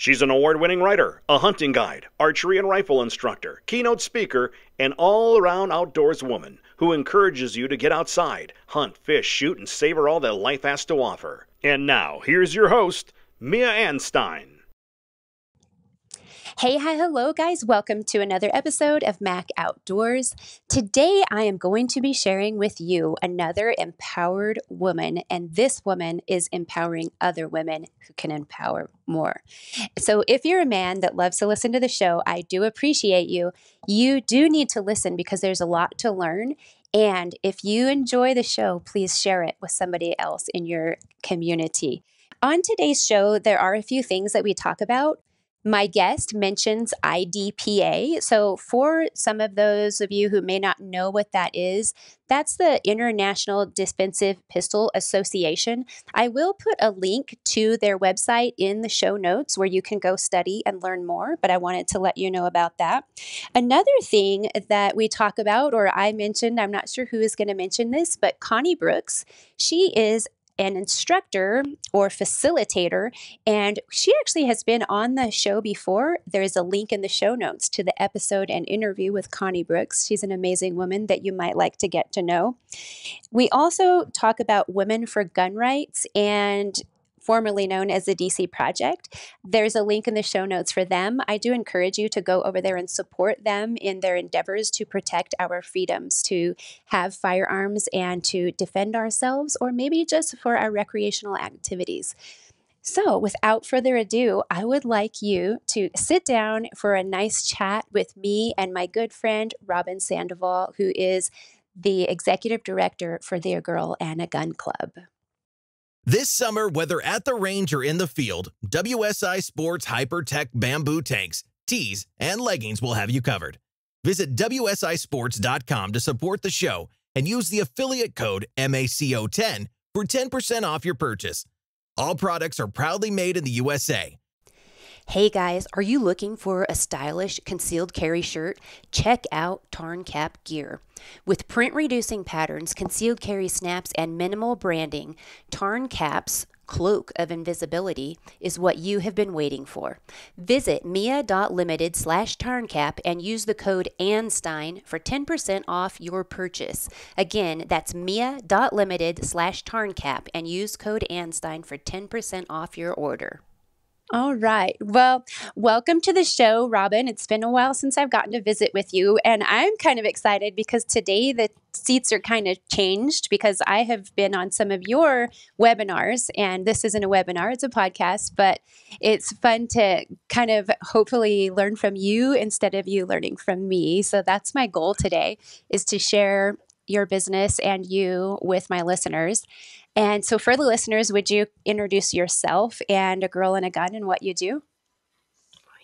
She's an award-winning writer, a hunting guide, archery and rifle instructor, keynote speaker, and all-around outdoors woman who encourages you to get outside, hunt, fish, shoot, and savor all that life has to offer. And now, here's your host, Mia Anstine. Hey, hi, hello, guys. Welcome to another episode of Mac Outdoors. Today, I am going to be sharing with you another empowered woman, and this woman is empowering other women who can empower more. So if you're a man that loves to listen to the show, I do appreciate you. You do need to listen because there's a lot to learn. And if you enjoy the show, please share it with somebody else in your community. On today's show, there are a few things that we talk about. My guest mentions IDPA. So for some of those of you who may not know what that is, that's the International Defensive Pistol Association. I will put a link to their website in the show notes where you can go study and learn more, but I wanted to let you know about that. Another thing that we talk about, or I mentioned, I'm not sure who is going to mention this, but Connie Brooks, she is an instructor or facilitator, and she actually has been on the show before. There is a link in the show notes to the episode and interview with Connie Brooks. She's an amazing woman that you might like to get to know. We also talk about Women for Gun Rights, and formerly known as the DC Project. There's a link in the show notes for them. I do encourage you to go over there and support them in their endeavors to protect our freedoms, to have firearms and to defend ourselves, or maybe just for our recreational activities. So without further ado, I would like you to sit down for a nice chat with me and my good friend, Robyn Sandoval, who is the executive director for the A Girl and a Gun Club. This summer, whether at the range or in the field, WSI Sports Hypertech Bamboo Tanks, tees, and leggings will have you covered. Visit WSISports.com to support the show and use the affiliate code MACO10 for 10% off your purchase. All products are proudly made in the USA. Hey guys, are you looking for a stylish concealed carry shirt? Check out Tarn Cap Gear. With print-reducing patterns, concealed carry snaps, and minimal branding, Tarn Cap's Cloak of Invisibility is what you have been waiting for. Visit mia.limited/tarncap and use the code Anstine for 10% off your purchase. Again, that's mia.limited/tarncap and use code Anstine for 10% off your order. All right. Well, welcome to the show, Robyn. It's been a while since I've gotten to visit with you, and I'm kind of excited because today the seats are kind of changed because I have been on some of your webinars, and this isn't a webinar, it's a podcast, but it's fun to kind of hopefully learn from you instead of you learning from me. So that's my goal today, is to share your business and you with my listeners. And so for the listeners, would you introduce yourself and A Girl and a Gun and what you do?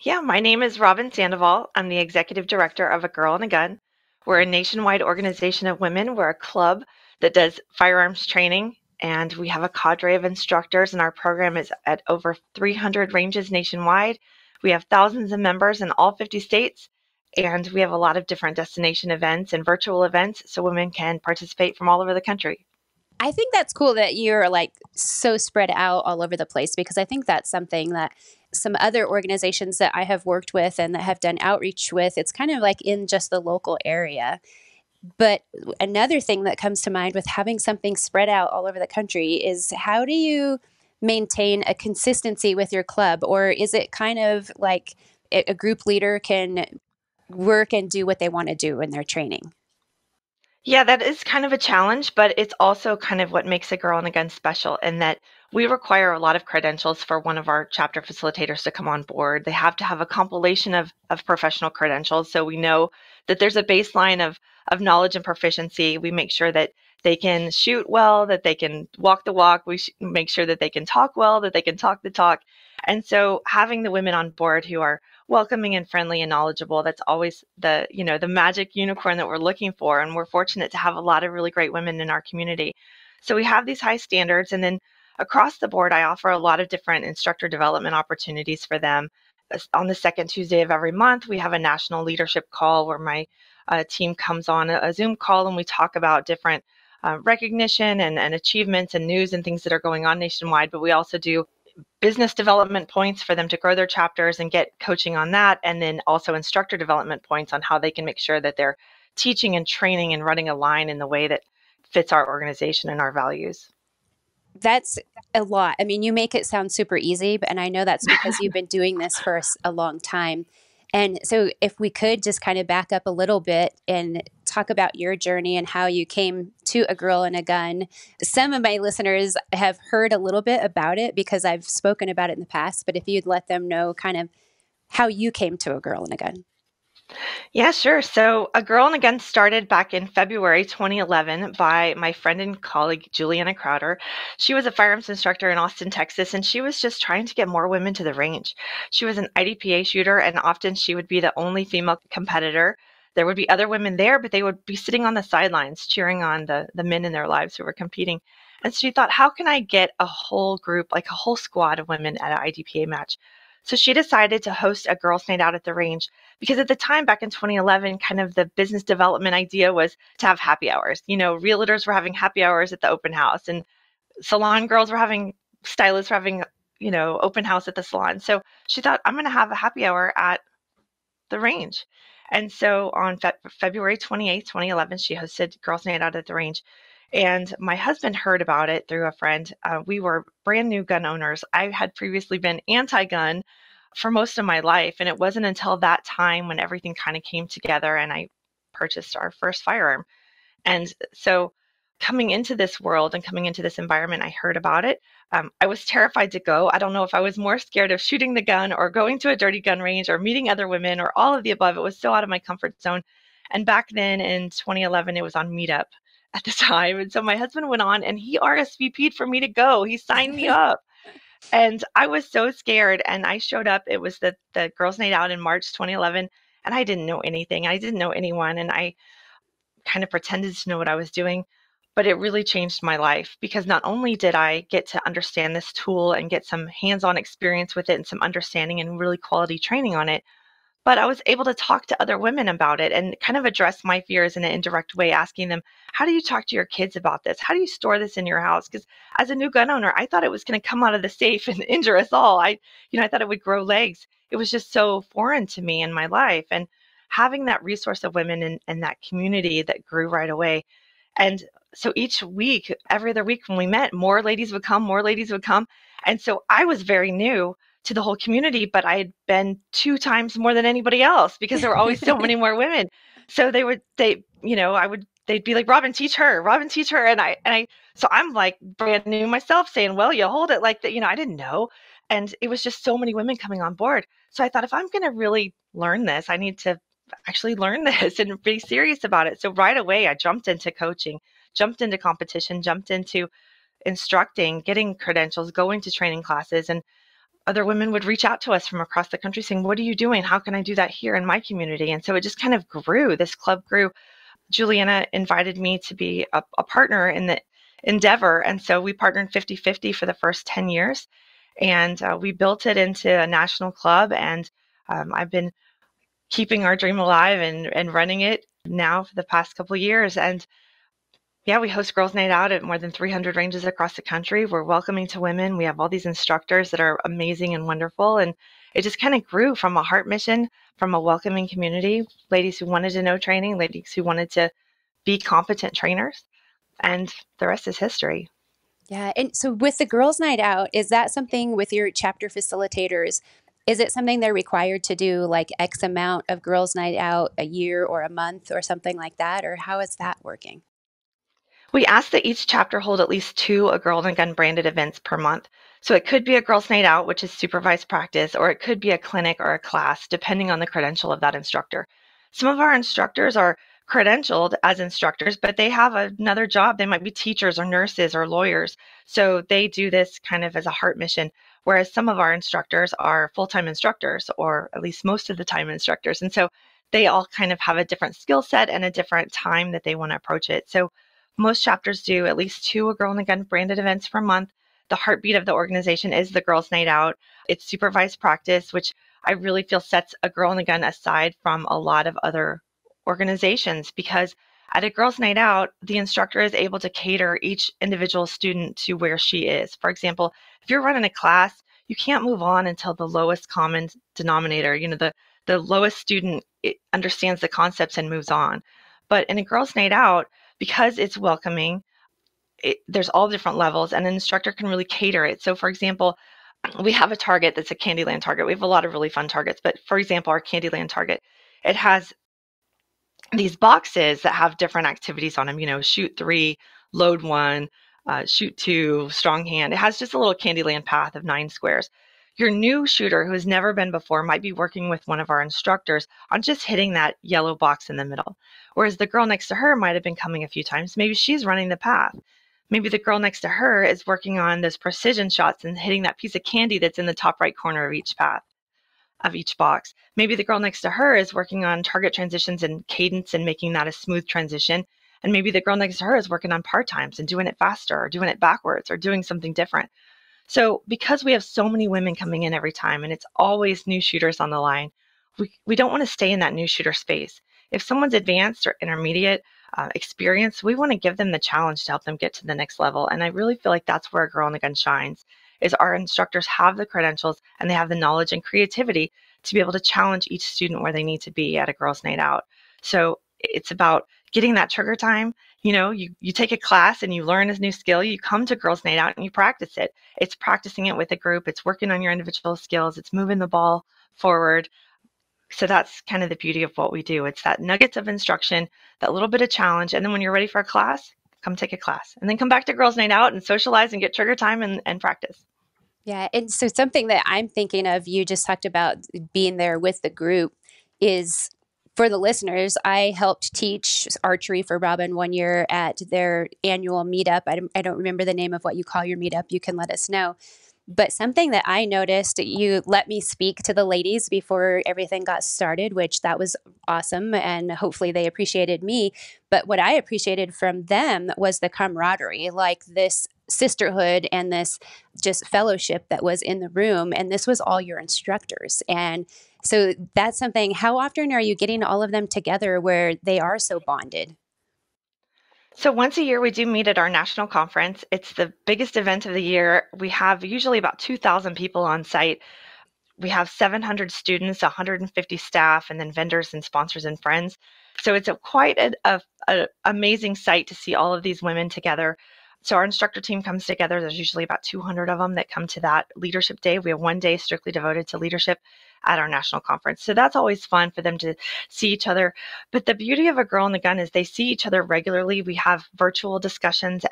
Yeah, my name is Robyn Sandoval. I'm the executive director of A Girl and a Gun. We're a nationwide organization of women. We're a club that does firearms training, and we have a cadre of instructors, and our program is at over 300 ranges nationwide. We have thousands of members in all 50 states, and we have a lot of different destination events and virtual events so women can participate from all over the country. I think that's cool that you're like so spread out all over the place, because I think that's something that some other organizations that I have worked with and that have done outreach with, it's kind of like in just the local area. But another thing that comes to mind with having something spread out all over the country is, how do you maintain a consistency with your club? Or is it kind of like a group leader can work and do what they want to do in their training? Yeah, that is kind of a challenge, but it's also kind of what makes A Girl and a Gun special, in that we require a lot of credentials for one of our chapter facilitators to come on board. They have to have a compilation of professional credentials, so we know that there's a baseline of knowledge and proficiency. We make sure that they can shoot well, that they can walk the walk. We make sure that they can talk well, that they can talk the talk. And so having the women on board who are welcoming and friendly and knowledgeable, that's always the magic unicorn that we're looking for. And we're fortunate to have a lot of really great women in our community. So we have these high standards. And then across the board, I offer a lot of different instructor development opportunities for them. On the second Tuesday of every month, we have a national leadership call where my team comes on a Zoom call, and we talk about different recognition and achievements and news and things that are going on nationwide. But we also do business development points for them to grow their chapters and get coaching on that, and then also instructor development points on how they can make sure that they're teaching and training and running a line in the way that fits our organization and our values. That's a lot. I mean, you make it sound super easy, and I know that's because you've been doing this for a long time. And so if we could just kind of back up a little bit and talk about your journey and how you came to A Girl and a Gun. Some of my listeners have heard a little bit about it because I've spoken about it in the past, but if you'd let them know kind of how you came to A Girl and a Gun. Yeah, sure. So A Girl and a Gun started back in February 2011 by my friend and colleague, Juliana Crowder. She was a firearms instructor in Austin, Texas, and she was just trying to get more women to the range. She was an IDPA shooter, and often she would be the only female competitor. There would be other women there, but they would be sitting on the sidelines cheering on the men in their lives who were competing. And she thought, how can I get a whole group, like a whole squad of women at an IDPA match? So she decided to host a girls' night out at the range because at the time, back in 2011, kind of the business development idea was to have happy hours. You know, realtors were having happy hours at the open house, and salon girls were having, stylists were having, you know, open house at the salon. So she thought, I'm going to have a happy hour at the range. And so on February 28th, 2011, she hosted Girls' Night Out at the range. And my husband heard about it through a friend. We were brand new gun owners. I had previously been anti-gun for most of my life. And it wasn't until that time when everything kind of came together and I purchased our first firearm. And so coming into this world and coming into this environment, I heard about it. I was terrified to go. I don't know if I was more scared of shooting the gun or going to a dirty gun range or meeting other women or all of the above. It was so out of my comfort zone. And back then in 2011, it was on Meetup at the time. And so my husband went on and he RSVP'd for me to go. He signed me up. And I was so scared. And I showed up. It was the Girls' Night Out in March 2011. And I didn't know anything. I didn't know anyone. And I kind of pretended to know what I was doing. But it really changed my life because not only did I get to understand this tool and get some hands-on experience with it and some understanding and really quality training on it, but I was able to talk to other women about it and kind of address my fears in an indirect way, asking them, how do you talk to your kids about this? How do you store this in your house? Because as a new gun owner, I thought it was going to come out of the safe and injure us all. I thought it would grow legs. It was just so foreign to me in my life. And having that resource of women and that community that grew right away. And so each week, every other week when we met, more ladies would come, more ladies would come. And so I was very new to the whole community, but I had been 2 times more than anybody else because there were always so many more women. So they'd be like, Robyn, teach her, Robyn, teach her. So I'm like brand new myself saying, well, you hold it like that. I didn't know. And it was just so many women coming on board. So I thought, if I'm going to really learn this, I need to actually learn this and be serious about it. So right away, I jumped into coaching, jumped into competition, jumped into instructing, getting credentials, going to training classes. And other women would reach out to us from across the country saying, what are you doing? How can I do that here in my community? And so it just kind of grew. This club grew. Juliana invited me to be a partner in the endeavor. And so we partnered 50-50 for the first 10 years. And we built it into a national club. And I've been keeping our dream alive and running it now for the past couple of years. And yeah, we host Girls' Night Out at more than 300 ranges across the country. We're welcoming to women. We have all these instructors that are amazing and wonderful. And it just kind of grew from a heart mission, from a welcoming community, ladies who wanted to know training, ladies who wanted to be competent trainers. And the rest is history. Yeah. And so with the Girls' Night Out, is that something with your chapter facilitators? Is it something they're required to do, like X amount of Girls' Night Out a year or a month or something like that? Or how is that working? We ask that each chapter hold at least 2 A Girl and a Gun branded events per month. So it could be a Girls' Night Out, which is supervised practice, or it could be a clinic or a class, depending on the credential of that instructor. Some of our instructors are credentialed as instructors, but they have another job. They might be teachers or nurses or lawyers. So they do this kind of as a heart mission, whereas some of our instructors are full-time instructors, or at least most of the time instructors. And so they all kind of have a different skill set and a different time that they want to approach it. So most chapters do at least 2 A Girl and a Gun branded events per month. The heartbeat of the organization is the Girls' Night Out. It's supervised practice, which I really feel sets A Girl and a Gun aside from a lot of other organizations, because at a Girls' Night Out, the instructor is able to cater each individual student to where she is. For example, if you're running a class, you can't move on until the lowest common denominator, the lowest student understands the concepts and moves on. But in a girls' night out, because it's welcoming, there's all different levels, and an instructor can really cater it. So, for example, we have a target that's a Candyland target. We have a lot of really fun targets, but for example, our Candyland target, it has these boxes that have different activities on them, shoot 3, load 1, shoot 2, strong hand. It has just a little Candyland path of 9 squares. Your new shooter who has never been before might be working with one of our instructors on just hitting that yellow box in the middle. Whereas the girl next to her might have been coming a few times. Maybe she's running the path. Maybe the girl next to her is working on those precision shots and hitting that piece of candy that's in the top right corner of each path, of each box. Maybe the girl next to her is working on target transitions and cadence and making that a smooth transition. And maybe the girl next to her is working on part times and doing it faster or doing it backwards or doing something different. So because we have so many women coming in every time and it's always new shooters on the line, we don't want to stay in that new shooter space. If someone's advanced or intermediate experience, we want to give them the challenge to help them get to the next level. And I really feel like that's where a Girl in the Gun shines, is our instructors have the credentials and they have the knowledge and creativity to be able to challenge each student where they need to be at a girls' night out. So it's about getting that trigger time. You take a class and you learn a new skill, you come to girls' night out and you practice it. It's practicing it with a group. It's working on your individual skills. It's moving the ball forward. So that's kind of the beauty of what we do. It's that nuggets of instruction, that little bit of challenge. And then when you're ready for a class, come take a class and then come back to girls' night out and socialize and get trigger time and practice. Yeah. And so something that I'm thinking of, you just talked about being there with the group, is for the listeners, I helped teach archery for Robyn one year at their annual meetup. I don't remember the name of what you call your meetup. You can let us know. But something that I noticed, you let me speak to the ladies before everything got started, which that was awesome. And hopefully they appreciated me. But what I appreciated from them was the camaraderie, like this sisterhood and this just fellowship that was in the room. And this was all your instructors. And so that's something. How often are you getting all of them together where they are so bonded? So once a year, we do meet at our national conference. It's the biggest event of the year. We have usually about 2,000 people on site. We have 700 students, 150 staff, and then vendors and sponsors and friends. So it's quite an amazing sight to see all of these women together. So our instructor team comes together. There's usually about 200 of them that come to that leadership day. We have one day strictly devoted to leadership at our national conference. So that's always fun for them to see each other. But the beauty of a Girl in the Gun is they see each other regularly. We have virtual discussions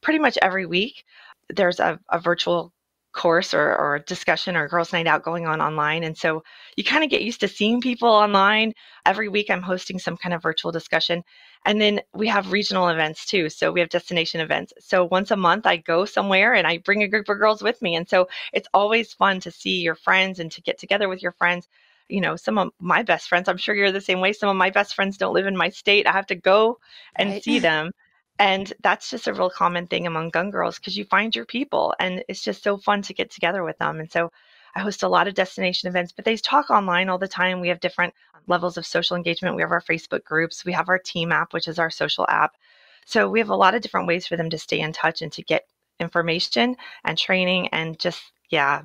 pretty much every week. There's a virtual course or a discussion or a girls' night out going on online. And so you kind of get used to seeing people online. Every week I'm hosting some kind of virtual discussion. And then we have regional events too. So we have destination events. So once a month I go somewhere and I bring a group of girls with me. And so it's always fun to see your friends and to get together with your friends. Some of my best friends, I'm sure you're the same way. Some of my best friends don't live in my state. I have to go and see them. And that's just a real common thing among gun girls, because you find your people and it's just so fun to get together with them. And so I host a lot of destination events, but they talk online all the time. We have different levels of social engagement. We have our Facebook groups. We have our team app, which is our social app. So we have a lot of different ways for them to stay in touch and to get information and training and just,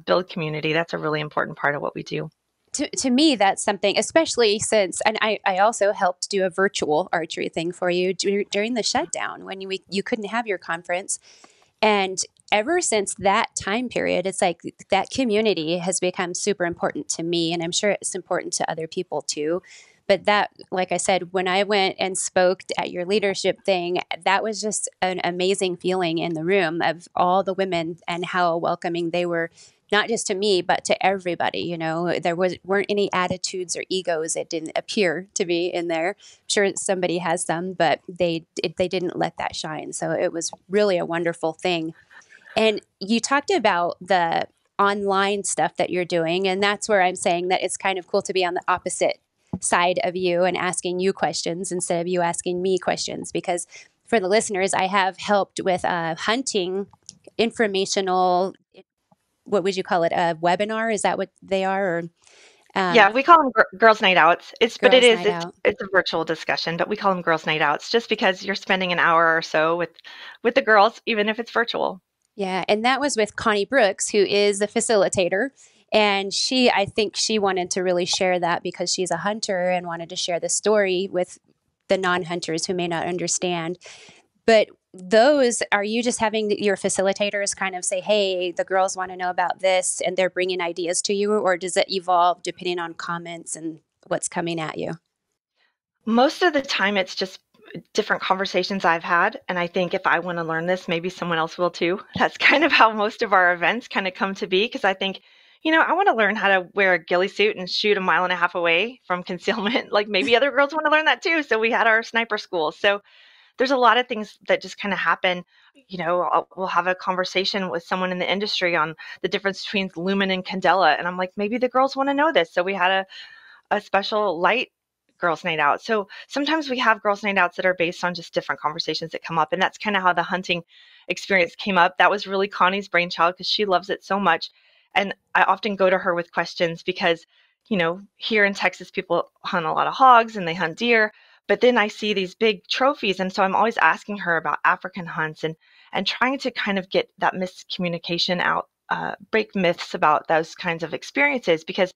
build community. That's a really important part of what we do. To me, that's something, especially since, and I also helped do a virtual archery thing for you during the shutdown when you couldn't have your conference. And ever since that time period, it's like that community has become super important to me. And I'm sure it's important to other people too. But that, like I said, when I went and spoke at your leadership thing, that was just an amazing feeling in the room of all the women and how welcoming they were. Not just to me, but to everybody. There weren't any attitudes or egos. It didn't appear to be in there. I'm sure somebody has some, but they didn't let that shine. So it was really a wonderful thing. And you talked about the online stuff that you're doing, and that's where I'm saying that it's kind of cool to be on the opposite side of you and asking you questions instead of you asking me questions. Because for the listeners, I have helped with hunting informational. What would you call it? A webinar? Is that what they are? Or we call them girls' night outs. It's a virtual discussion, but we call them girls' night outs just because you're spending an hour or so with the girls, even if it's virtual. Yeah, and that was with Connie Brooks, who is a facilitator. And I think she wanted to really share that because she's a hunter and wanted to share the story with the non-hunters who may not understand. But are you just having your facilitators kind of say, hey, the girls want to know about this, and they're bringing ideas to you, or does it evolve depending on comments and what's coming at you? Most of the time, it's just different conversations I've had. And I think if I want to learn this, maybe someone else will too. That's kind of how most of our events kind of come to be. Because I think, I want to learn how to wear a ghillie suit and shoot a mile and a half away from concealment. Like maybe other girls want to learn that too. So we had our sniper school. So there's a lot of things that just kind of happen. We'll have a conversation with someone in the industry on the difference between lumen and candela. And I'm like, maybe the girls want to know this. So we had a special light girls' night out. So sometimes we have girls' night outs that are based on just different conversations that come up. And that's kind of how the hunting experience came up. That was really Connie's brainchild because she loves it so much. And I often go to her with questions because, here in Texas, people hunt a lot of hogs and they hunt deer. But then I see these big trophies. And so I'm always asking her about African hunts and trying to kind of get that miscommunication out, break myths about those kinds of experiences, because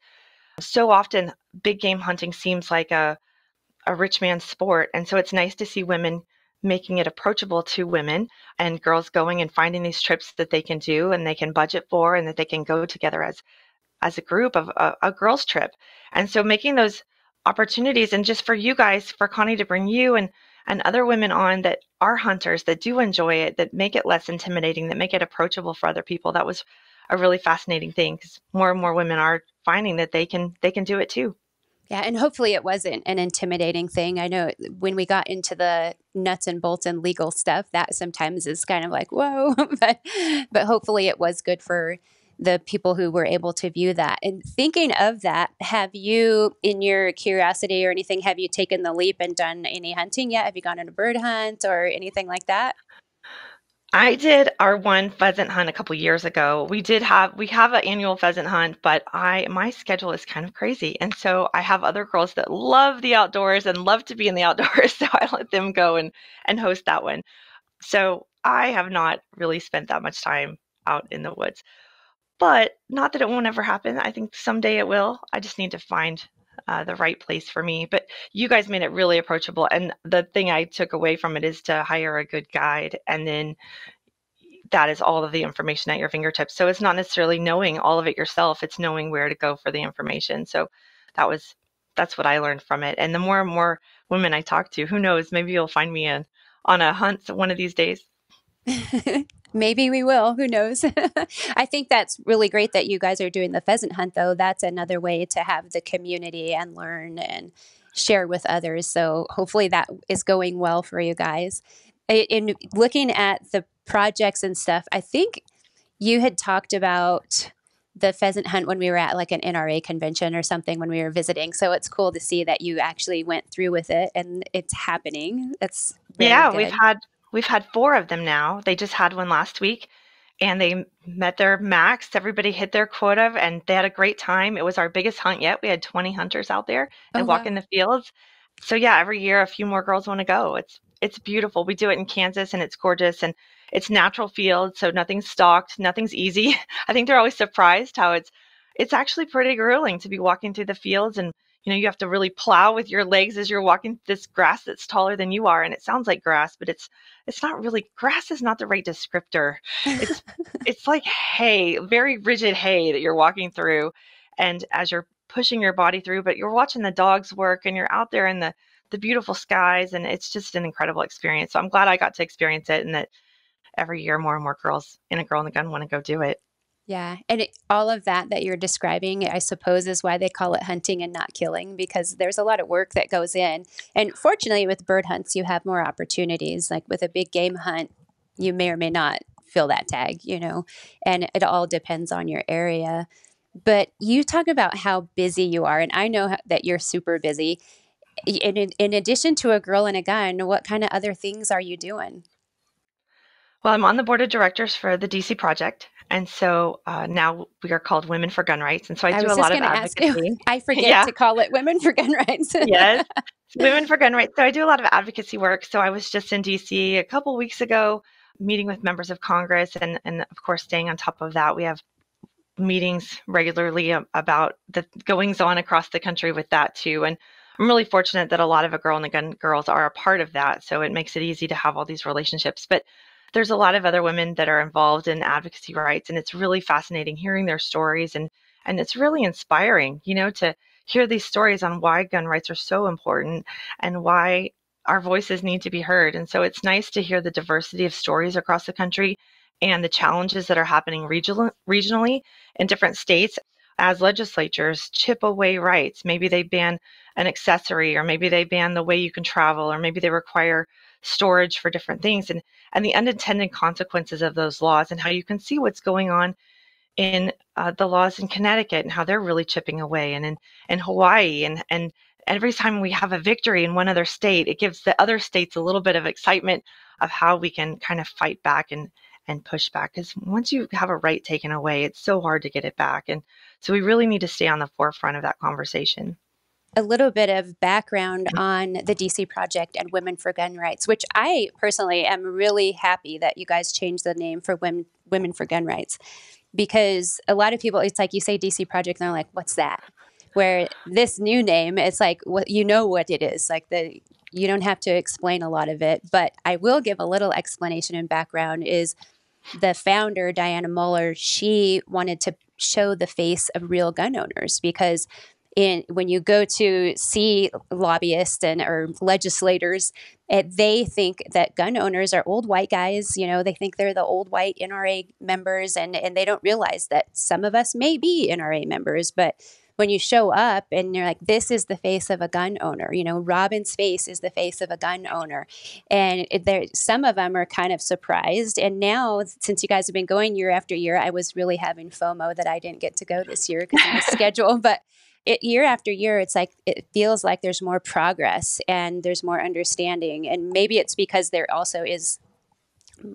so often big game hunting seems like a rich man's sport. And so it's nice to see women making it approachable to women and girls going and finding these trips that they can do and they can budget for and that they can go together as a group of a girls trip. And so making those opportunities, and just for you guys, for Connie to bring you and other women on that are hunters, that do enjoy it, that make it less intimidating, that make it approachable for other people. That was a really fascinating thing because more and more women are finding that they can do it too. Yeah, and hopefully it wasn't an intimidating thing. I know when we got into the nuts and bolts and legal stuff, that sometimes is kind of like, whoa, but hopefully it was good for the people who were able to view that. And thinking of that, have you, in your curiosity or anything, have you taken the leap and done any hunting yet? Have you gone on a bird hunt or anything like that? I did our one pheasant hunt a couple years ago. We have an annual pheasant hunt, but my schedule is kind of crazy. And so I have other girls that love the outdoors and love to be in the outdoors. So I let them go and host that one. So I have not really spent that much time out in the woods, but not that it won't ever happen. I think someday it will. I just need to find the right place for me. But you guys made it really approachable. And the thing I took away from it is to hire a good guide. And then that is all of the information at your fingertips. So it's not necessarily knowing all of it yourself. It's knowing where to go for the information. So that's what I learned from it. And the more and more women I talk to, who knows, maybe you'll find me on a hunt one of these days. Maybe we will. Who knows? I think that's really great that you guys are doing the pheasant hunt, though. That's another way to have the community and learn and share with others. So hopefully that is going well for you guys. In looking at the projects and stuff, I think you had talked about the pheasant hunt when we were at like an NRA convention or something when we were visiting. So it's cool to see that you actually went through with it and it's happening. That's really good. We've had 4 of them now. They just had one last week and they met their max. Everybody hit their quota and they had a great time. It was our biggest hunt yet. We had 20 hunters out there and walking the fields. So yeah, every year a few more girls want to go. It's beautiful. We do it in Kansas and it's gorgeous and it's natural fields. So nothing's stalked, nothing's easy. I think they're always surprised how it's actually pretty grueling to be walking through the fields and you have to really plow with your legs as you're walking this grass that's taller than you are. And it sounds like grass, but it's not really. Grass is not the right descriptor. It's like hay, very rigid hay that you're walking through. And as you're pushing your body through, but you're watching the dogs work and you're out there in the beautiful skies. And it's just an incredible experience. So I'm glad I got to experience it and that every year more and more girls in A Girl and a Gun want to go do it. Yeah. And all of that you're describing, I suppose, is why they call it hunting and not killing, because there's a lot of work that goes in. And fortunately, with bird hunts, you have more opportunities. Like with a big game hunt, you may or may not fill that tag, and it all depends on your area. But you talk about how busy you are, and I know that you're super busy. In addition to A Girl and a Gun, what kind of other things are you doing? Well, I'm on the board of directors for the DC Project. And so now we are called Women for Gun Rights. And so I do a lot of advocacy. I forget to call it Women for Gun Rights. Yes, Women for Gun Rights. So I do a lot of advocacy work. So I was just in DC a couple weeks ago meeting with members of Congress and of course, staying on top of that. We have meetings regularly about the goings on across the country with that too. And I'm really fortunate that a lot of A Girl and a Gun girls are a part of that. So it makes it easy to have all these relationships. But there's a lot of other women that are involved in advocacy rights, and it's really fascinating hearing their stories, and it's really inspiring, to hear these stories on why gun rights are so important and why our voices need to be heard. And so it's nice to hear the diversity of stories across the country and the challenges that are happening regionally in different states as legislatures chip away rights. Maybe they ban an accessory, or maybe they ban the way you can travel, or maybe they require storage for different things, and the unintended consequences of those laws, and how you can see what's going on in the laws in Connecticut and how they're really chipping away, and in Hawaii, and every time we have a victory in one other state, it gives the other states a little bit of excitement of how we can kind of fight back and push back. Because once you have a right taken away, it's so hard to get it back. And so we really need to stay on the forefront of that conversation. A little bit of background on the DC Project and Women for Gun Rights, which I personally am really happy that you guys changed the name for Women for Gun Rights, because a lot of people, it's like you say DC Project and they're like, what's that? Where this new name, it's like, what it is. Like you don't have to explain a lot of it, but I will give a little explanation and background. Is the founder, Diana Muller, she wanted to show the face of real gun owners, because when you go to see lobbyists or legislators, they think that gun owners are old white guys. They think they're the old white NRA members, and they don't realize that some of us may be NRA members. But when you show up and you're like, this is the face of a gun owner, Robyn's face is the face of a gun owner. And some of them are kind of surprised. And now, since you guys have been going year after year, I was really having FOMO that I didn't get to go this year because of my schedule. But year after year, it's like, it feels like there's more progress and there's more understanding. And maybe it's because there also is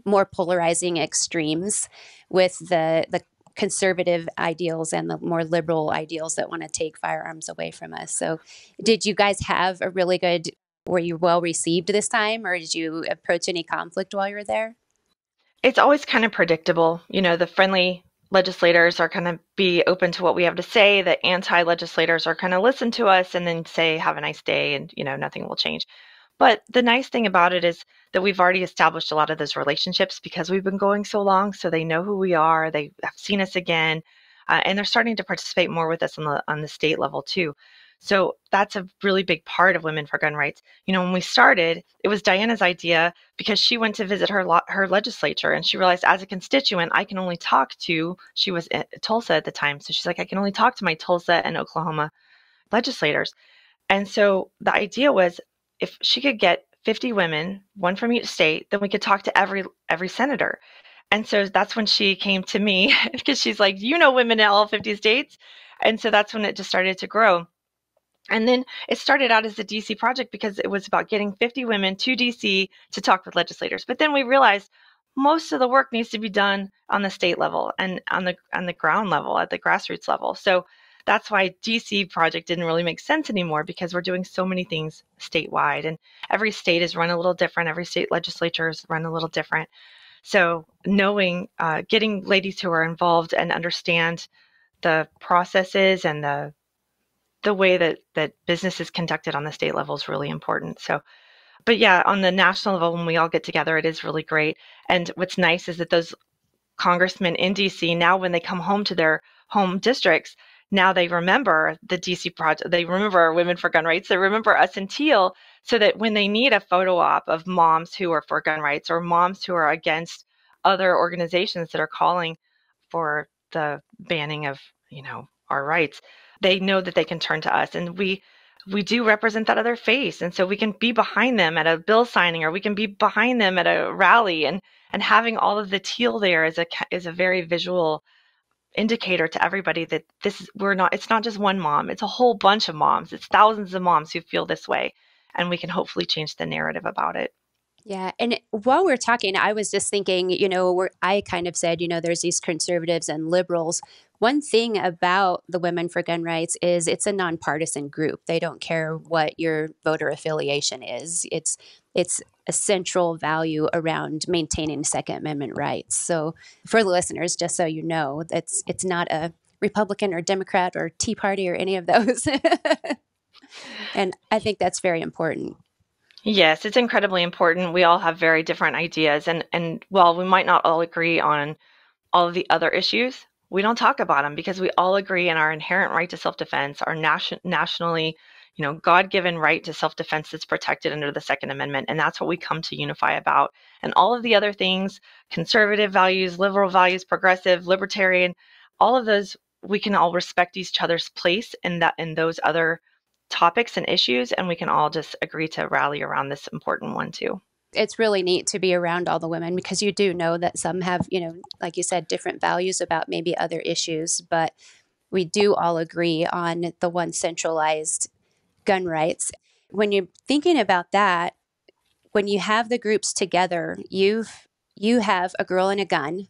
more polarizing extremes with the conservative ideals and the more liberal ideals that want to take firearms away from us. So did you guys have were you well received this time, or did you approach any conflict while you were there? It's always kind of predictable. The friendly legislators are going to be open to what we have to say. The anti-legislators are going to listen to us and then say, have a nice day, and, nothing will change. But the nice thing about it is that we've already established a lot of those relationships because we've been going so long. So they know who we are. They have seen us again, and they're starting to participate more with us on the state level too. So that's a really big part of Women for Gun Rights. When we started, it was Diana's idea because she went to visit her legislature, and she realized as a constituent, I can only talk to, she was at Tulsa at the time. So she's like, I can only talk to my Tulsa and Oklahoma legislators. And so the idea was, if she could get 50 women, one from each state, then we could talk to every senator. And so that's when she came to me because she's like, women in all 50 states. And so that's when it just started to grow. And then it started out as a DC project because it was about getting 50 women to DC to talk with legislators. But then we realized most of the work needs to be done on the state level and on the ground level, at the grassroots level. So that's why DC project didn't really make sense anymore, because we're doing so many things statewide, and every state is run a little different. Every state legislature is run a little different. So knowing, getting ladies who are involved and understand the processes and the way that business is conducted on the state level is really important. So, but yeah, on the national level, when we all get together, it is really great. And what's nice is that those congressmen in DC, now when they come home to their home districts, now they remember the DC project, they remember Women for Gun Rights, they remember us in Teal, so that when they need a photo op of moms who are for gun rights or moms who are against other organizations that are calling for the banning of, our rights, they know that they can turn to us. And we do represent that other face. And so we can be behind them at a bill signing, or we can be behind them at a rally, and having all of the teal there is a very visual indicator to everybody that it's not just one mom, it's a whole bunch of moms. It's thousands of moms who feel this way, and we can hopefully change the narrative about it. Yeah. And while we're talking, I was just thinking, I kind of said, there's these conservatives and liberals. One thing about the Women for Gun Rights is it's a nonpartisan group. They don't care what your voter affiliation is. It's a central value around maintaining Second Amendment rights. So for the listeners, just so you know, it's not a Republican or Democrat or Tea Party or any of those. And I think that's very important. Yes, it's incredibly important. We all have very different ideas, and while we might not all agree on all of the other issues, we don't talk about them because we all agree in our inherent right to self-defense, our nationally, God-given right to self-defense that's protected under the Second Amendment, and that's what we come to unify about. And all of the other things, conservative values, liberal values, progressive, libertarian, all of those, we can all respect each other's place in those other topics and issues, and we can all just agree to rally around this important one too. It's really neat to be around all the women because you do know that some have, like you said, different values about maybe other issues, but we do all agree on the one centralized gun rights. When you're thinking about that, when you have the groups together, you have a girl and a gun,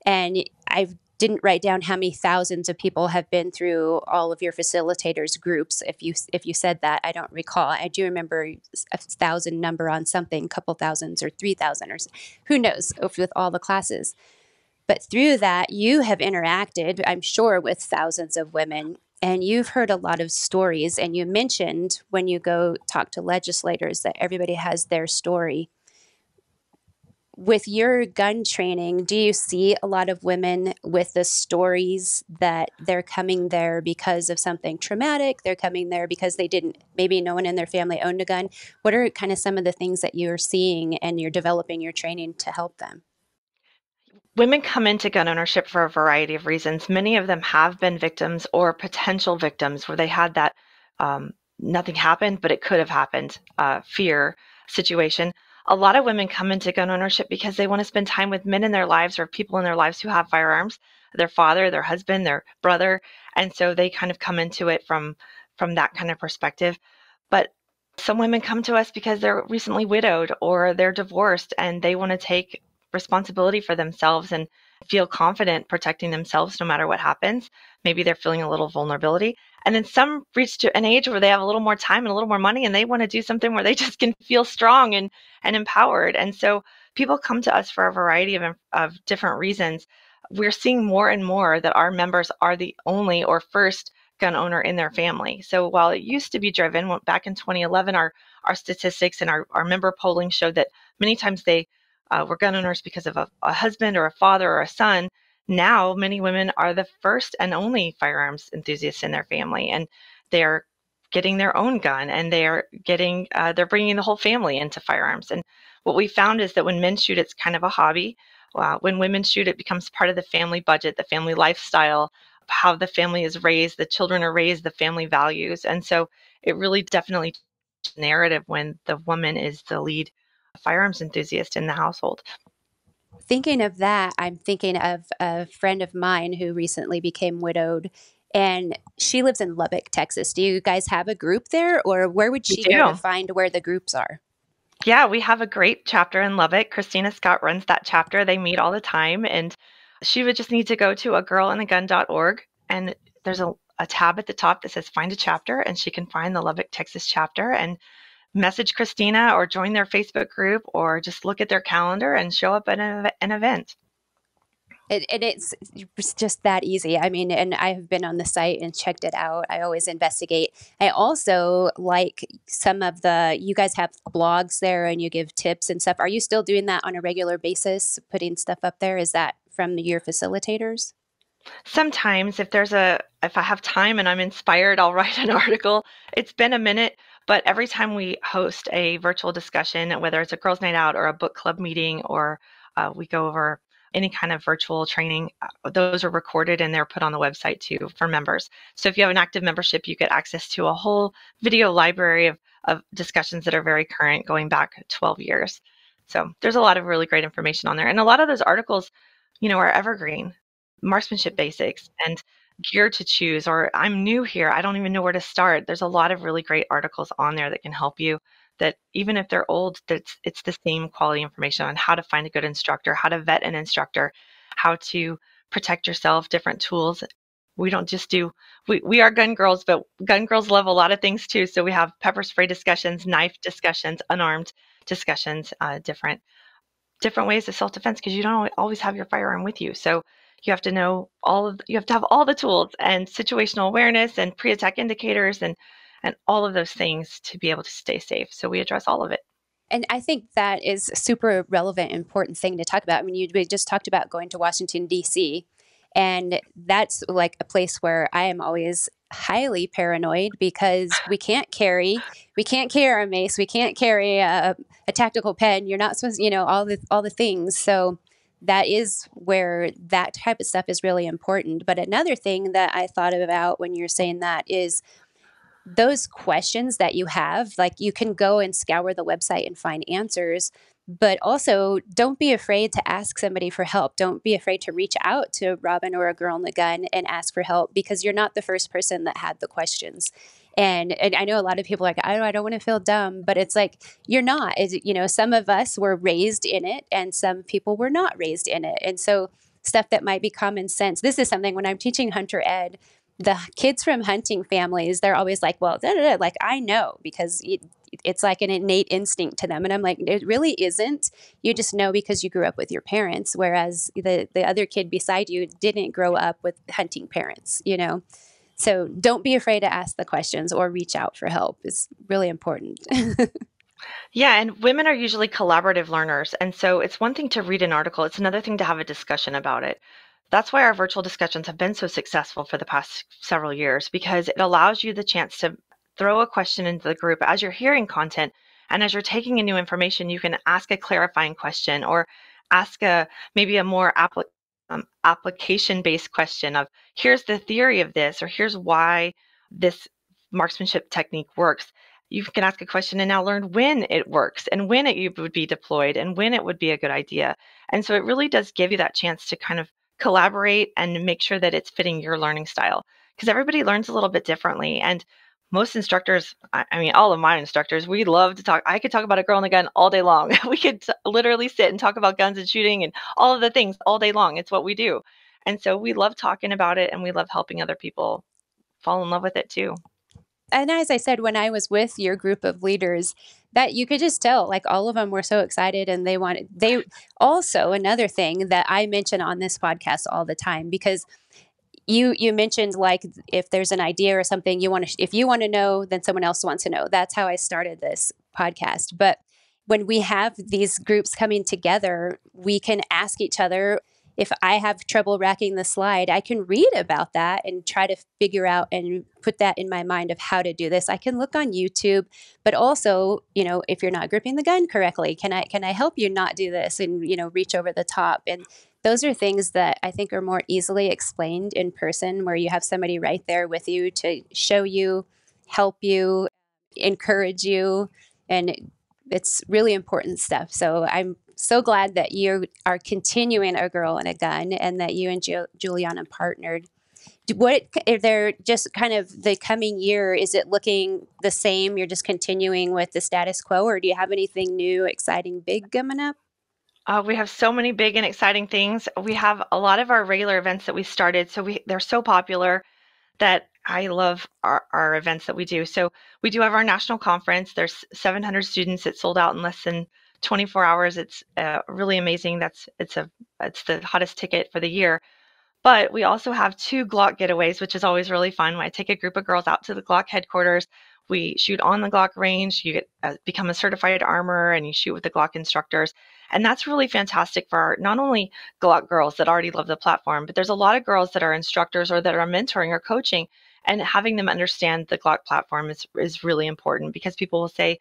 and I didn't write down how many thousands of people have been through all of your facilitators groups. If you said that, I don't recall. I do remember a 1,000 number on something, couple thousands or 3,000 or who knows with all the classes. But through that, you have interacted, I'm sure, with thousands of women, and you've heard a lot of stories. And you mentioned when you go talk to legislators that everybody has their story. With your gun training, do you see a lot of women with the stories that they're coming there because of something traumatic? They're coming there because maybe no one in their family owned a gun. What are kind of some of the things that you're seeing and you're developing your training to help them? Women come into gun ownership for a variety of reasons. Many of them have been victims or potential victims where they had that nothing happened, but it could have happened fear situation. A lot of women come into gun ownership because they want to spend time with men in their lives or people in their lives who have firearms, their father, their husband, their brother. And so they kind of come into it from that kind of perspective. But some women come to us because they're recently widowed or they're divorced and they want to take responsibility for themselves and feel confident protecting themselves no matter what happens. Maybe they're feeling a little vulnerability. And then some reach to an age where they have a little more time and a little more money and they want to do something where they just can feel strong and empowered. And so people come to us for a variety of different reasons. We're seeing more and more that our members are the only or first gun owner in their family. So while it used to be driven, back in 2011, our statistics and our member polling showed that many times they were gun owners because of a husband or a father or a son. Now, many women are the first and only firearms enthusiasts in their family, and they're getting their own gun, and they're bringing the whole family into firearms. And what we found is that when men shoot, it's kind of a hobby. When women shoot, it becomes part of the family budget, the family lifestyle, how the family is raised, the children are raised, the family values. And so it really definitely narrative when the woman is the lead firearms enthusiast in the household. Thinking of that, I'm thinking of a friend of mine who recently became widowed, and she lives in Lubbock, Texas. Do you guys have a group there, or where would she go to find where the groups are? Yeah, we have a great chapter in Lubbock. Christina Scott runs that chapter. They meet all the time, and she would just need to go to agirlandagun.org, and there's a tab at the top that says find a chapter, and she can find the Lubbock, Texas chapter and message Christina or join their Facebook group or just look at their calendar and show up at an event. It's just that easy. I mean, and I have been on the site and checked it out. I always investigate. I also like you guys have blogs there and you give tips and stuff. Are you still doing that on a regular basis, putting stuff up there? Is that from your facilitators? Sometimes if I have time and I'm inspired, I'll write an article. It's been a minute, but every time we host a virtual discussion, whether it's a girls' night out or a book club meeting, or we go over any kind of virtual training, those are recorded and they're put on the website too for members. So if you have an active membership, you get access to a whole video library of discussions that are very current, going back 12 years. So there's a lot of really great information on there. And a lot of those articles, are evergreen. Marksmanship basics and gear to choose, or I'm new here, I don't even know where to start. There's a lot of really great articles on there that can help you that even if they're old, it's the same quality information on how to find a good instructor, how to vet an instructor, how to protect yourself, different tools. We don't just do, we are gun girls, but gun girls love a lot of things too. So we have pepper spray discussions, knife discussions, unarmed discussions, different ways of self-defense, because you don't always have your firearm with you. So you have to know you have to have all the tools and situational awareness and pre-attack indicators and all of those things to be able to stay safe. So we address all of it. And I think that is a super relevant, important thing to talk about. I mean, we just talked about going to Washington, D.C., and that's like a place where I am always highly paranoid because we can't carry our mace, we can't carry a tactical pen. You're not supposed, all the things. So that is where that type of stuff is really important. But another thing that I thought about when you're saying that is those questions that you have, like you can go and scour the website and find answers, but also don't be afraid to ask somebody for help. Don't be afraid to reach out to Robyn or a girl in the gun and ask for help, because you're not the first person that had the questions. And I know a lot of people are like, I don't want to feel dumb, but it's like, you're not. Some of us were raised in it and some people were not raised in it. And so stuff that might be common sense. This is something when I'm teaching hunter ed, the kids from hunting families, they're always like, well, like I know, because it's like an innate instinct to them. And I'm like, it really isn't. You just know because you grew up with your parents, whereas the other kid beside you didn't grow up with hunting parents, So don't be afraid to ask the questions or reach out for help. It's really important. Yeah, and women are usually collaborative learners. And so it's one thing to read an article, it's another thing to have a discussion about it. That's why our virtual discussions have been so successful for the past several years, because it allows you the chance to throw a question into the group as you're hearing content. And as you're taking in new information, you can ask a clarifying question or ask maybe a more application-based question of, here's the theory of this, or here's why this marksmanship technique works. You can ask a question and now learn when it works and when it would be deployed and when it would be a good idea. And so it really does give you that chance to kind of collaborate and make sure that it's fitting your learning style, because everybody learns a little bit differently. And most instructors, I mean, all of my instructors, we love to talk. I could talk about a girl in a gun all day long. We could literally sit and talk about guns and shooting and all of the things all day long. It's what we do. And so we love talking about it, and we love helping other people fall in love with it too. And as I said, when I was with your group of leaders, that you could just tell, like all of them were so excited, and they also, another thing that I mention on this podcast all the time, because you mentioned, like, if there's an idea or something if you want to know, then someone else wants to know. That's how I started this podcast. But when we have these groups coming together, we can ask each other. If I have trouble racking the slide, I can read about that and try to figure out and put that in my mind of how to do this. I can look on YouTube, but also, if you're not gripping the gun correctly, can I help you not do this and, reach over the top? And those are things that I think are more easily explained in person, where you have somebody right there with you to show you, help you, encourage you. And it's really important stuff. So I'm so glad that you are continuing A Girl and a Gun, and that you and Juliana partnered. If they're just kind of the coming year, is it looking the same? You're just continuing with the status quo, or do you have anything new, exciting, big coming up? We have so many big and exciting things. We have a lot of our regular events that we started. So they're so popular that I love our events that we do. So we do have our national conference. There's 700 students. It sold out in less than 24 hours. It's really amazing. It's the hottest ticket for the year. But we also have 2 Glock getaways, which is always really fun. When I take a group of girls out to the Glock headquarters, we shoot on the Glock range. You become a certified armorer, and you shoot with the Glock instructors. And that's really fantastic for not only Glock girls that already love the platform, but there's a lot of girls that are instructors or that are mentoring or coaching, and having them understand the Glock platform is really important, because people will say,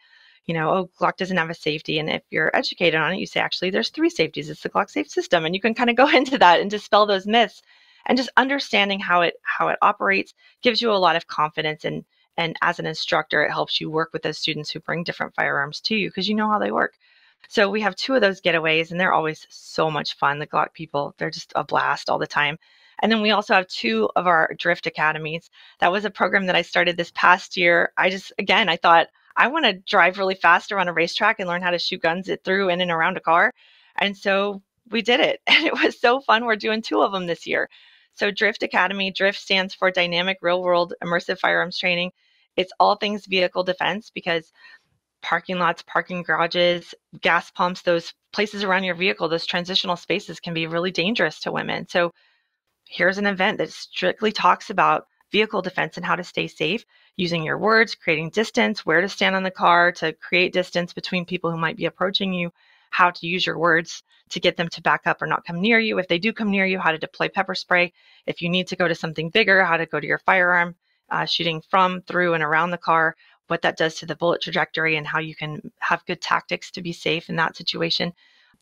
oh, Glock doesn't have a safety. And if you're educated on it, you say, actually, there's 3 safeties. It's the Glock safe system. And you can kind of go into that and dispel those myths, and just understanding how it operates gives you a lot of confidence. And as an instructor, it helps you work with those students who bring different firearms to you, because you know how they work. So we have 2 of those getaways, and they're always so much fun. The Glock people, they're just a blast all the time. And then we also have 2 of our drift academies. That was a program that I started this past year. I thought I want to drive really fast around a racetrack and learn how to shoot guns through in and around a car. And so we did it. And it was so fun. We're doing 2 of them this year. So Drift Academy, Drift stands for Dynamic Real World Immersive Firearms Training. It's all things vehicle defense, because parking lots, parking garages, gas pumps, those places around your vehicle, those transitional spaces can be really dangerous to women. So here's an event that strictly talks about vehicle defense and how to stay safe using your words, creating distance, where to stand on the car to create distance between people who might be approaching you, how to use your words to get them to back up or not come near you. If they do come near you, how to deploy pepper spray. If you need to go to something bigger, how to go to your firearm, shooting from, through, and around the car, what that does to the bullet trajectory, and how you can have good tactics to be safe in that situation,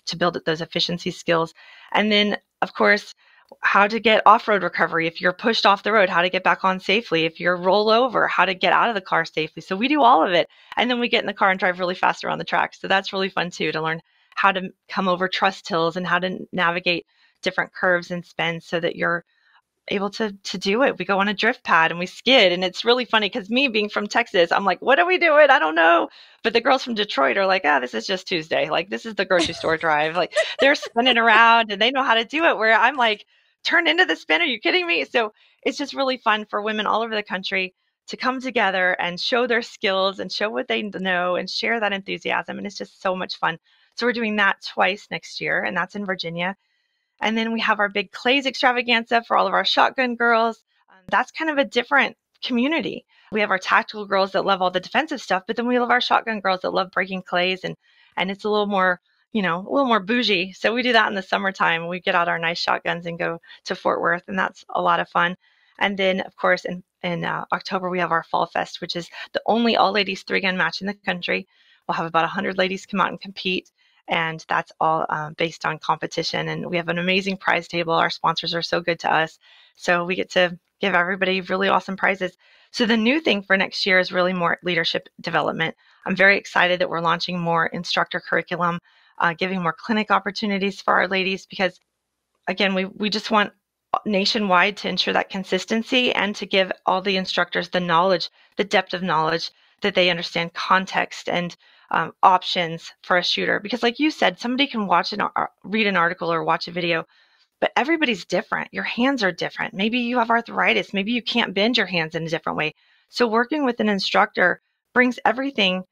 to build those efficiency skills. And then, of course, how to get off-road recovery. If you're pushed off the road, how to get back on safely. If you're roll over, how to get out of the car safely. So we do all of it. And then we get in the car and drive really fast around the track. So that's really fun too, to learn how to come over trust hills and how to navigate different curves and spins so that you're able to do it. We go on a drift pad and we skid, and it's really funny because me being from Texas, I'm like, what are we doing? I don't know. But the girls from Detroit are like, this is just Tuesday. Like, this is the grocery store drive. Like, they're spinning around and they know how to do it, where I'm like, turn into the spin. Are you kidding me? So it's just really fun for women all over the country to come together and show their skills and show what they know and share that enthusiasm. And it's just so much fun. So we're doing that twice next year, and that's in Virginia. And then we have our big clays extravaganza for all of our shotgun girls. That's kind of a different community. We have our tactical girls that love all the defensive stuff, but then we love our shotgun girls that love breaking clays, and it's a little more, a little more bougie. So we do that in the summertime. We get out our nice shotguns and go to Fort Worth, and that's a lot of fun. And then, of course, in October, we have our Fall Fest, which is the only all-ladies 3-gun match in the country. We'll have about 100 ladies come out and compete. And that's all based on competition. And we have an amazing prize table. Our sponsors are so good to us. So we get to give everybody really awesome prizes. So the new thing for next year is really more leadership development. I'm very excited that we're launching more instructor curriculum, giving more clinic opportunities for our ladies, because, again, we just want nationwide to ensure that consistency and to give all the instructors the knowledge, the depth of knowledge, that they understand context and options for a shooter. Because like you said, somebody can read an article or watch a video, but everybody's different. Your hands are different. Maybe you have arthritis. Maybe you can't bend your hands in a different way. So working with an instructor brings everything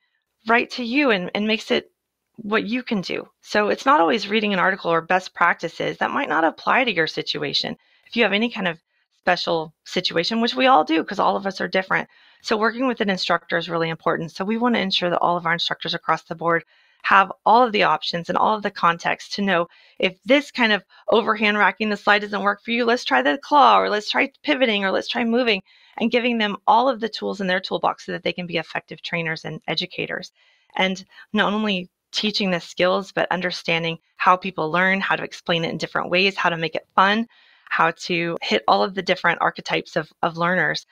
right to you and makes it what you can do. So it's not always reading an article or best practices that might not apply to your situation. If you have any kind of special situation, which we all do because all of us are different. So working with an instructor is really important. So we want to ensure that all of our instructors across the board have all of the options and all of the context to know if this kind of overhand racking the slide doesn't work for you, let's try the claw, or let's try pivoting, or let's try moving, and giving them all of the tools in their toolbox so that they can be effective trainers and educators. And not only teaching the skills, but understanding how people learn, how to explain it in different ways, how to make it fun, how to hit all of the different archetypes of learners.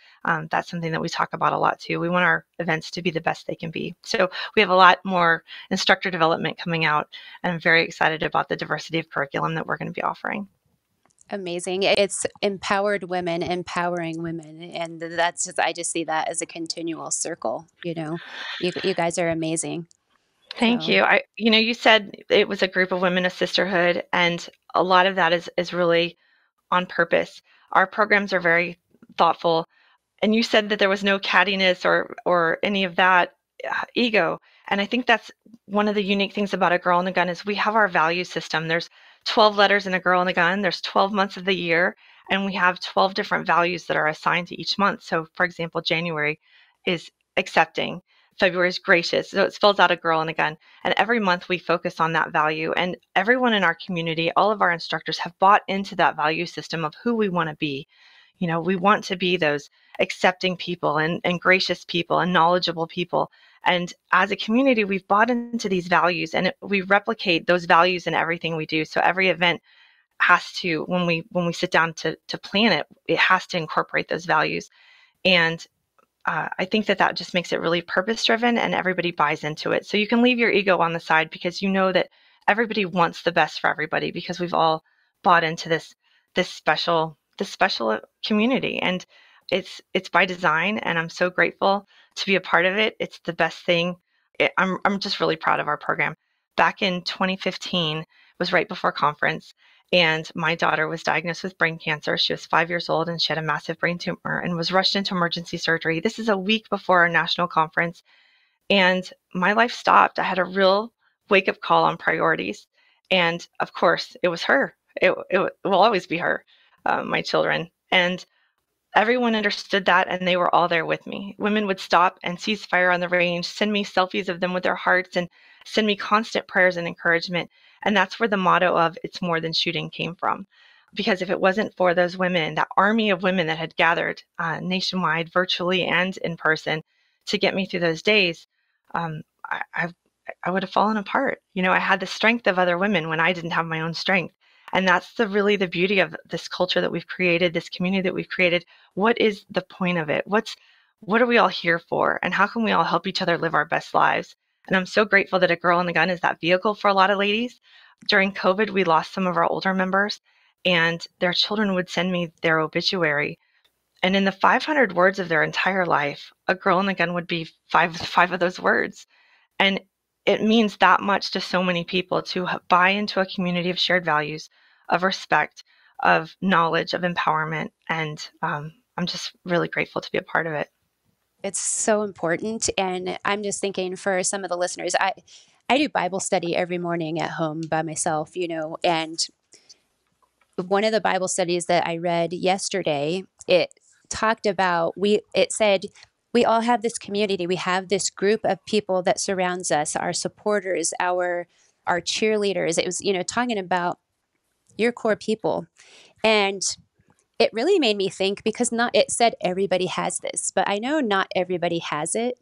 That's something that we talk about a lot too. We want our events to be the best they can be. So we have a lot more instructor development coming out, and I'm very excited about the diversity of curriculum that we're going to be offering. Amazing. It's empowered women, empowering women. And that's just, I just see that as a continual circle. You guys are amazing. Thank you. You said it was a group of women, a sisterhood, and a lot of that is really on purpose. Our programs are very thoughtful. And you said that there was no cattiness or any of that ego. And I think that's one of the unique things about A Girl and a Gun is we have our value system. There's 12 letters in A Girl and a Gun. There's 12 months of the year, and we have 12 different values that are assigned to each month. So, for example, January is accepting. February is gracious. So it spells out A Girl and a Gun. And every month we focus on that value. And everyone in our community, all of our instructors have bought into that value system of who we want to be. We want to be those accepting people and gracious people and knowledgeable people. And as a community, we've bought into these values, and we replicate those values in everything we do. So every event has to, when we sit down to plan it, it has to incorporate those values. And I think that just makes it really purpose-driven, and everybody buys into it. So you can leave your ego on the side because you know that everybody wants the best for everybody because we've all bought into this special community, and it's by design. And I'm so grateful to be a part of it. It's the best thing. I'm just really proud of our program. Back in 2015, was right before conference, and my daughter was diagnosed with brain cancer. She was 5 years old, and she had a massive brain tumor and was rushed into emergency surgery. This is a week before our national conference, and my life stopped. I had a real wake-up call on priorities, and of course, it was her. It will always be her, my children, and everyone understood that, and they were all there with me. Women would stop and cease fire on the range, send me selfies of them with their hearts, and send me constant prayers and encouragement. And that's where the motto of "It's more than shooting" came from. Because if it wasn't for those women, that army of women that had gathered nationwide, virtually and in person, to get me through those days, I would have fallen apart. I had the strength of other women when I didn't have my own strength. And that's really the beauty of this culture that we've created, this community that we've created. What is the point of it? What are we all here for? And how can we all help each other live our best lives? And I'm so grateful that A Girl and a Gun is that vehicle for a lot of ladies. During COVID, we lost some of our older members, and their children would send me their obituary. And in the 500 words of their entire life, A Girl and a Gun would be five of those words. And it means that much to so many people to buy into a community of shared values, of respect, of knowledge, of empowerment. And I'm just really grateful to be a part of it. It's so important. And I'm just thinking for some of the listeners, I do Bible study every morning at home by myself, and one of the Bible studies that I read yesterday, it talked about, it said, we all have this community. We have this group of people that surrounds us, our supporters, our cheerleaders. It was, talking about your core people. And it really made me think, because it said everybody has this, but I know not everybody has it.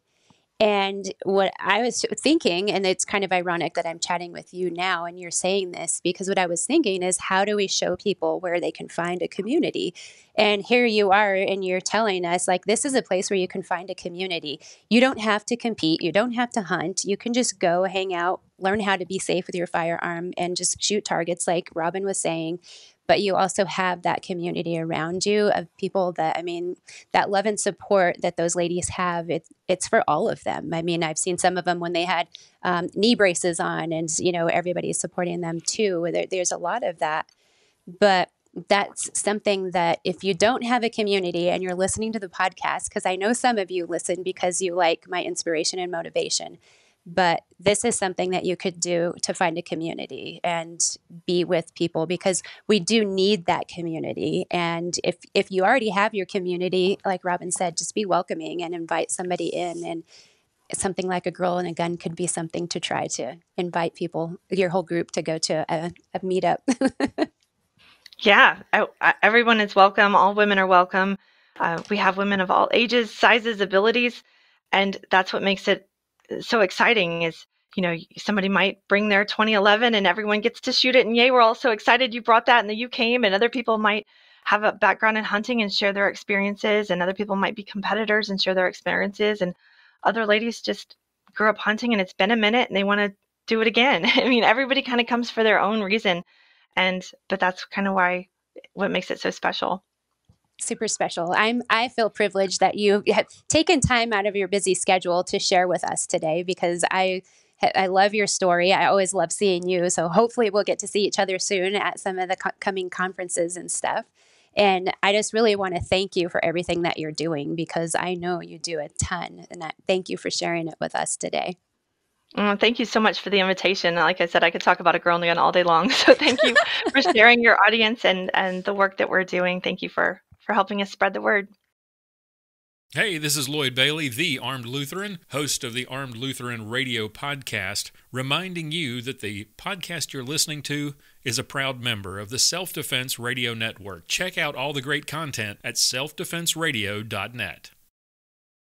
And what I was thinking, and it's kind of ironic that I'm chatting with you now and you're saying this, because what I was thinking is, how do we show people where they can find a community? And here you are, and you're telling us, like, this is a place where you can find a community. You don't have to compete. You don't have to hunt. You can just go hang out, learn how to be safe with your firearm, and just shoot targets, like Robyn was saying. But you also have that community around you of people that, that love and support that those ladies have, it's for all of them. I've seen some of them when they had knee braces on, and, everybody's supporting them too. There's a lot of that. But that's something that if you don't have a community and you're listening to the podcast, because I know some of you listen because you like my inspiration and motivation, but this is something that you could do to find a community and be with people, because we do need that community. And if you already have your community, like Robyn said, just be welcoming and invite somebody in. And something like A Girl and a Gun could be something to try to invite people, your whole group, to go to a meetup. Yeah, everyone is welcome. All women are welcome. We have women of all ages, sizes, abilities, and that's what makes it so exciting. Is somebody might bring their 2011 and everyone gets to shoot it, and yay, we're all so excited you brought that and that you came. And other people might have a background in hunting and share their experiences, and other people might be competitors and share their experiences, and other ladies just grew up hunting and it's been a minute and they want to do it again. Everybody kind of comes for their own reason. But that's kind of what makes it so special. Super special. I feel privileged that you have taken time out of your busy schedule to share with us today, because I love your story. I always love seeing you. So hopefully we'll get to see each other soon at some of the coming conferences and stuff. And I just really want to thank you for everything that you're doing, because I know you do a ton. And thank you for sharing it with us today. Thank you so much for the invitation. Like I said, I could talk about A Girl and a Gun all day long. So thank you for sharing your audience and the work that we're doing. Thank you for helping us spread the word. Hey, this is Lloyd Bailey, the Armed Lutheran, host of the Armed Lutheran Radio podcast, reminding you that the podcast you're listening to is a proud member of the Self-Defense Radio Network. Check out all the great content at selfdefenseradio.net.